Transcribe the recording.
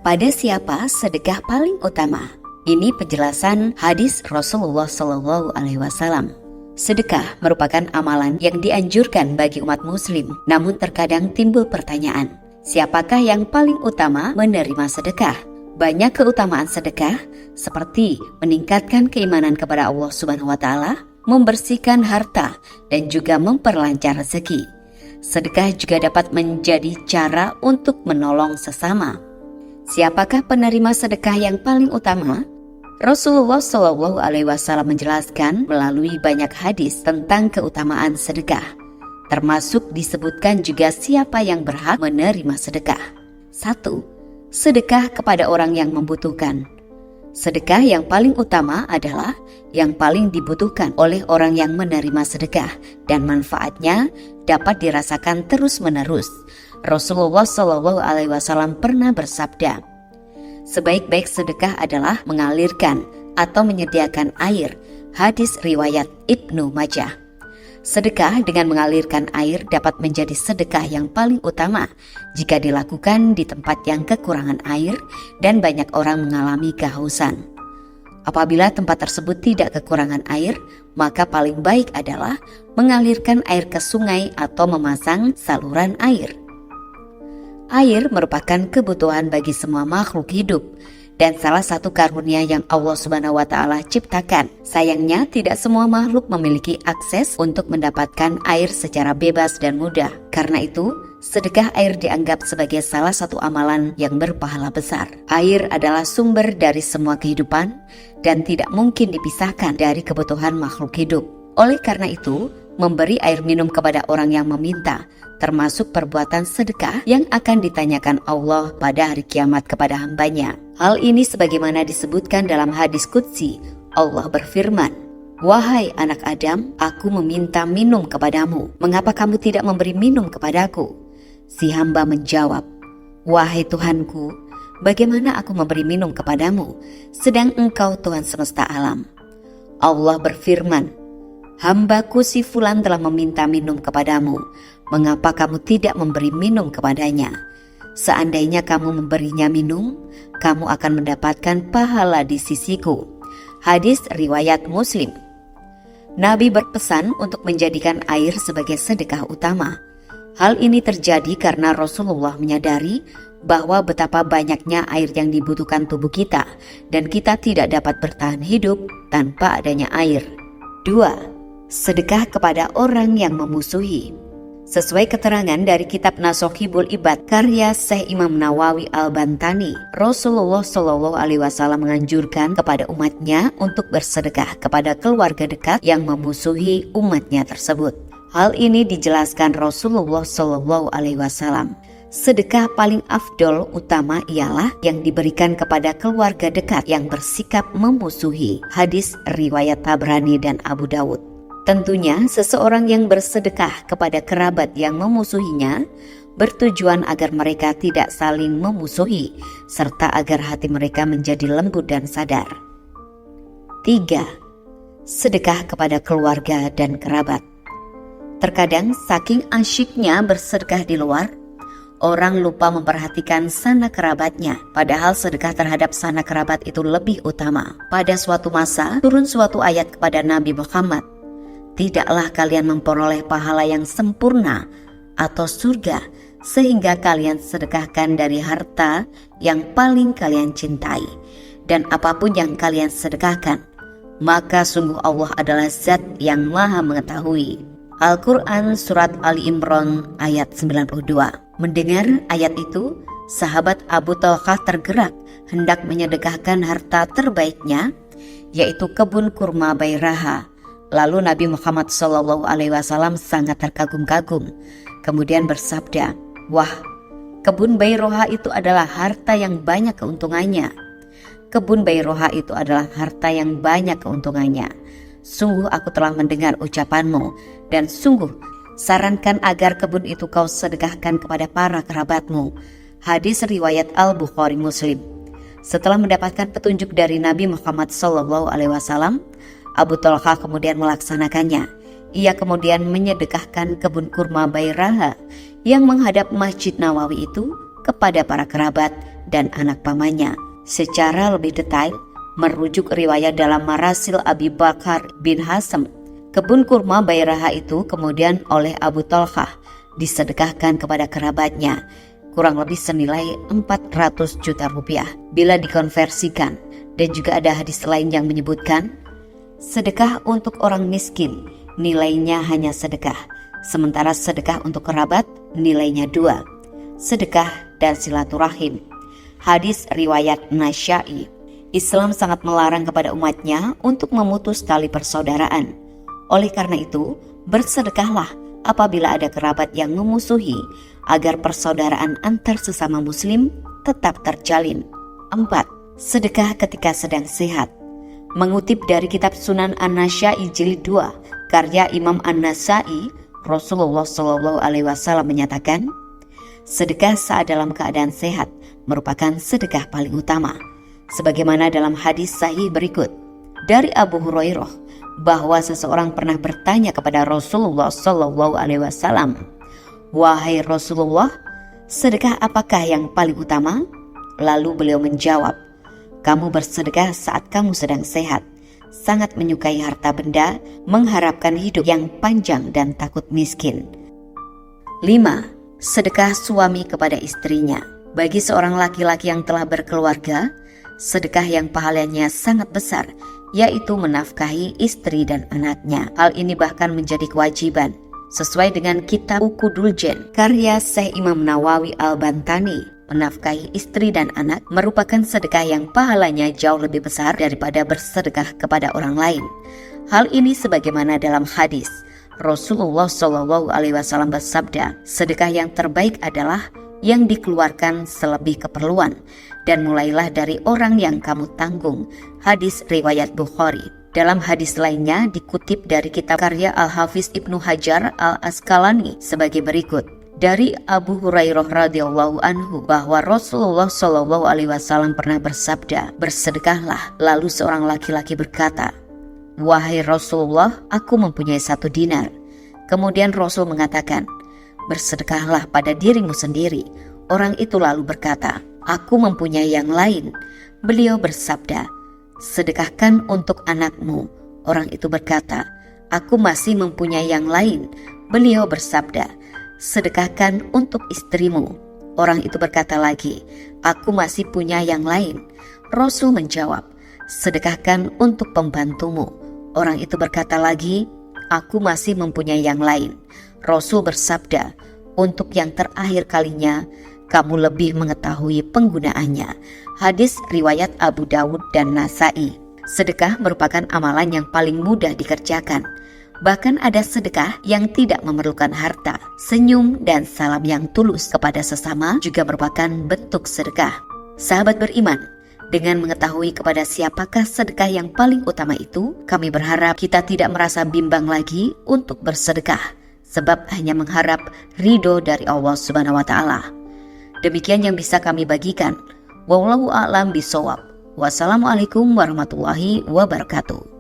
Pada siapa sedekah paling utama? Ini penjelasan hadis Rasulullah SAW. Sedekah merupakan amalan yang dianjurkan bagi umat muslim. Namun terkadang timbul pertanyaan, siapakah yang paling utama menerima sedekah? Banyak keutamaan sedekah seperti meningkatkan keimanan kepada Allah Subhanahu wa taala, membersihkan harta, dan juga memperlancar rezeki. Sedekah juga dapat menjadi cara untuk menolong sesama. Siapakah penerima sedekah yang paling utama? Rasulullah SAW menjelaskan melalui banyak hadis tentang keutamaan sedekah. Termasuk disebutkan juga siapa yang berhak menerima sedekah. 1. Sedekah kepada orang yang membutuhkan. Sedekah yang paling utama adalah yang paling dibutuhkan oleh orang yang menerima sedekah dan manfaatnya dapat dirasakan terus-menerus. Rasulullah SAW pernah bersabda, sebaik-baik sedekah adalah mengalirkan atau menyediakan air. Hadis riwayat Ibnu Majah. Sedekah dengan mengalirkan air dapat menjadi sedekah yang paling utama jika dilakukan di tempat yang kekurangan air dan banyak orang mengalami kehausan. Apabila tempat tersebut tidak kekurangan air, maka paling baik adalah mengalirkan air ke sungai atau memasang saluran air. Air merupakan kebutuhan bagi semua makhluk hidup dan salah satu karunia yang Allah Subhanahu wa taala ciptakan. Sayangnya tidak semua makhluk memiliki akses untuk mendapatkan air secara bebas dan mudah. Karena itu, sedekah air dianggap sebagai salah satu amalan yang berpahala besar. Air adalah sumber dari semua kehidupan dan tidak mungkin dipisahkan dari kebutuhan makhluk hidup. Oleh karena itu, memberi air minum kepada orang yang meminta termasuk perbuatan sedekah yang akan ditanyakan Allah pada hari kiamat kepada hambanya. Hal ini sebagaimana disebutkan dalam hadis qudsi. Allah berfirman, "Wahai anak Adam, aku meminta minum kepadamu. Mengapa kamu tidak memberi minum kepadaku?" Si hamba menjawab, "Wahai Tuhanku, bagaimana aku memberi minum kepadamu, sedang Engkau Tuhan semesta alam?" Allah berfirman, "Hambaku si fulan telah meminta minum kepadamu. Mengapa kamu tidak memberi minum kepadanya? Seandainya kamu memberinya minum, kamu akan mendapatkan pahala di sisiku." Hadis riwayat Muslim. Nabi berpesan untuk menjadikan air sebagai sedekah utama. Hal ini terjadi karena Rasulullah menyadari bahwa betapa banyaknya air yang dibutuhkan tubuh kita dan kita tidak dapat bertahan hidup tanpa adanya air. 2. Sedekah kepada orang yang memusuhi. Sesuai keterangan dari kitab Nasohibul Ibad karya Syekh Imam Nawawi Al-Bantani, Rasulullah SAW menganjurkan kepada umatnya untuk bersedekah kepada keluarga dekat yang memusuhi umatnya tersebut. Hal ini dijelaskan Rasulullah SAW. Sedekah paling afdol utama ialah yang diberikan kepada keluarga dekat yang bersikap memusuhi. Hadis riwayat Tabrani dan Abu Dawud. Tentunya seseorang yang bersedekah kepada kerabat yang memusuhinya bertujuan agar mereka tidak saling memusuhi serta agar hati mereka menjadi lembut dan sadar. 3. Sedekah kepada keluarga dan kerabat. Terkadang saking asyiknya bersedekah di luar, orang lupa memperhatikan sanak kerabatnya, padahal sedekah terhadap sanak kerabat itu lebih utama. Pada suatu masa turun suatu ayat kepada Nabi Muhammad, "Tidaklah kalian memperoleh pahala yang sempurna atau surga sehingga kalian sedekahkan dari harta yang paling kalian cintai, dan apapun yang kalian sedekahkan, maka sungguh Allah adalah zat yang maha mengetahui." Al-Quran Surat Ali Imran ayat 92. Mendengar ayat itu, sahabat Abu Talhah tergerak hendak menyedekahkan harta terbaiknya, yaitu kebun kurma Bairaha. Lalu Nabi Muhammad SAW sangat terkagum-kagum, kemudian bersabda, "Wah, kebun Bairaha itu adalah harta yang banyak keuntungannya. Kebun Bairaha itu adalah harta yang banyak keuntungannya. Sungguh aku telah mendengar ucapanmu, dan sungguh sarankan agar kebun itu kau sedekahkan kepada para kerabatmu." Hadis riwayat Al-Bukhari Muslim. Setelah mendapatkan petunjuk dari Nabi Muhammad SAW, Abu Talhah kemudian melaksanakannya. Ia kemudian menyedekahkan kebun kurma Bairaha yang menghadap Masjid Nawawi itu kepada para kerabat dan anak pamannya. Secara lebih detail, merujuk riwayat dalam Marasil Abi Bakar bin Hasam, kebun kurma Bairaha itu kemudian oleh Abu Talhah disedekahkan kepada kerabatnya, kurang lebih senilai 400 juta rupiah bila dikonversikan. Dan juga ada hadis lain yang menyebutkan, sedekah untuk orang miskin nilainya hanya sedekah, sementara sedekah untuk kerabat nilainya 2, sedekah dan silaturahim. Hadis riwayat Nasyai. Islam sangat melarang kepada umatnya untuk memutus tali persaudaraan. Oleh karena itu, bersedekahlah apabila ada kerabat yang memusuhi, agar persaudaraan antar sesama muslim tetap terjalin. 4. Sedekah ketika sedang sehat. Mengutip dari kitab Sunan An-Nasyai jilid 2 karya Imam An-Nasai, Rasulullah SAW menyatakan, sedekah saat dalam keadaan sehat merupakan sedekah paling utama. Sebagaimana dalam hadis sahih berikut dari Abu Hurairah, bahwa seseorang pernah bertanya kepada Rasulullah SAW, "Wahai Rasulullah, sedekah apakah yang paling utama?" Lalu beliau menjawab, "Kamu bersedekah saat kamu sedang sehat, sangat menyukai harta benda, mengharapkan hidup yang panjang dan takut miskin." 5. Sedekah suami kepada istrinya. Bagi seorang laki-laki yang telah berkeluarga, sedekah yang pahalanya sangat besar, yaitu menafkahi istri dan anaknya. Hal ini bahkan menjadi kewajiban. Sesuai dengan kitab Ukudul Jen, karya Syekh Imam Nawawi Al-Bantani, menafkahi istri dan anak merupakan sedekah yang pahalanya jauh lebih besar daripada bersedekah kepada orang lain. Hal ini sebagaimana dalam hadis Rasulullah SAW bersabda, sedekah yang terbaik adalah yang dikeluarkan selebih keperluan, dan mulailah dari orang yang kamu tanggung. Hadis riwayat Bukhari. Dalam hadis lainnya dikutip dari kitab karya Al-Hafiz Ibnu Hajar Al-Asqalani sebagai berikut. Dari Abu Hurairah radhiyallahu anhu bahwa Rasulullah SAW pernah bersabda, bersedekahlah. Lalu seorang laki-laki berkata, "Wahai Rasulullah, aku mempunyai 1 dinar." Kemudian Rasul mengatakan, "Bersedekahlah pada dirimu sendiri." Orang itu lalu berkata, "Aku mempunyai yang lain." Beliau bersabda, "Sedekahkan untuk anakmu." Orang itu berkata, "Aku masih mempunyai yang lain." Beliau bersabda, "Sedekahkan untuk istrimu." Orang itu berkata lagi, "Aku masih punya yang lain." Rasul menjawab, "Sedekahkan untuk pembantumu." Orang itu berkata lagi, "Aku masih mempunyai yang lain." Rasul bersabda, "Untuk yang terakhir kalinya, kamu lebih mengetahui penggunaannya." Hadis riwayat Abu Dawud dan Nasai. Sedekah merupakan amalan yang paling mudah dikerjakan. Bahkan ada sedekah yang tidak memerlukan harta. Senyum dan salam yang tulus kepada sesama juga merupakan bentuk sedekah. Sahabat beriman, dengan mengetahui kepada siapakah sedekah yang paling utama itu, kami berharap kita tidak merasa bimbang lagi untuk bersedekah, sebab hanya mengharap ridho dari Allah Subhanahu wa Ta'ala. Demikian yang bisa kami bagikan. Wallahu a'lam bishawab. Wassalamualaikum warahmatullahi wabarakatuh.